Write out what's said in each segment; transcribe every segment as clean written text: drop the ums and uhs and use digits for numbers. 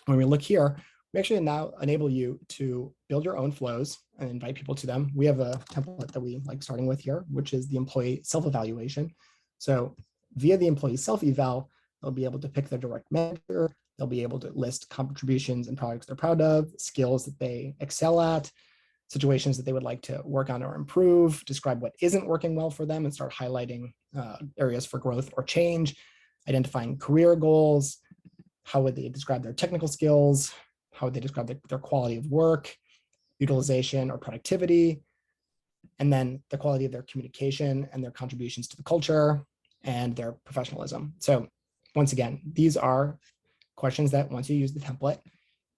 When we look here, we actually now enable you to build your own flows and invite people to them. We have a template that we like starting with here, which is the employee self-evaluation. So via the employee self-eval, they'll be able to pick their direct manager. They'll be able to list contributions and projects they're proud of, skills that they excel at, situations that they would like to work on or improve, describe what isn't working well for them and start highlighting areas for growth or change, identifying career goals. How would they describe their technical skills? How would they describe their quality of work, utilization or productivity? And then the quality of their communication and their contributions to the culture and their professionalism. So once again, these are questions that once you use the template,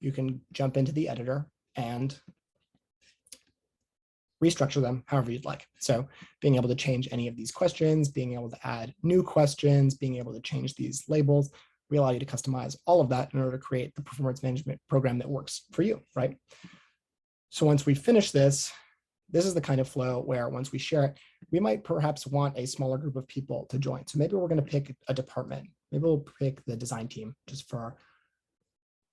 you can jump into the editor and restructure them however you'd like. So being able to change any of these questions, being able to add new questions, being able to change these labels, we allow you to customize all of that in order to create the performance management program that works for you, right? So once we finish this, this is the kind of flow where once we share it, we might perhaps want a smaller group of people to join. So maybe we're going to pick a department. Maybe we'll pick the design team just for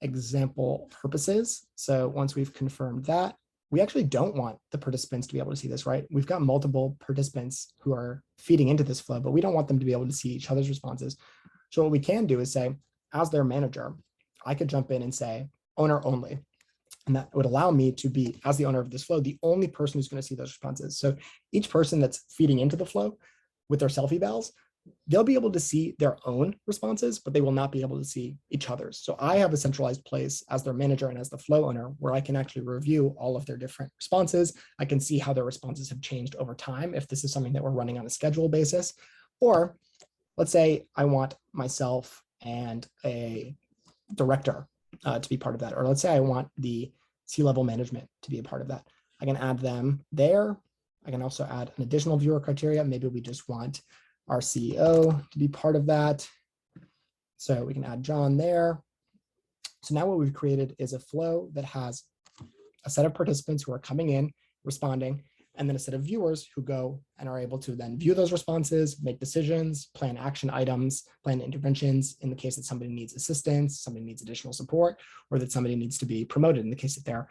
example purposes. So once we've confirmed that, we actually don't want the participants to be able to see this, right? We've got multiple participants who are feeding into this flow, but we don't want them to be able to see each other's responses. So what we can do is say, as their manager, I could jump in and say owner only. And that would allow me to be, as the owner of this flow, the only person who's going to see those responses. So each person that's feeding into the flow with their self-evals, they'll be able to see their own responses, but they will not be able to see each other's. So I have a centralized place as their manager and as the flow owner where I can actually review all of their different responses. I can see how their responses have changed over time if this is something that we're running on a schedule basis. Or let's say I want myself and a director to be part of that. Or let's say I want the C-level management to be a part of that. I can add them there. I can also add an additional viewer criteria. Maybe we just want our CEO to be part of that. So we can add John there. So now what we've created is a flow that has a set of participants who are coming in, responding, and then a set of viewers who go and are able to then view those responses, make decisions, plan action items, plan interventions in the case that somebody needs assistance, somebody needs additional support, or that somebody needs to be promoted in the case that they're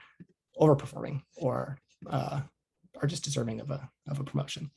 overperforming or are just deserving of a promotion.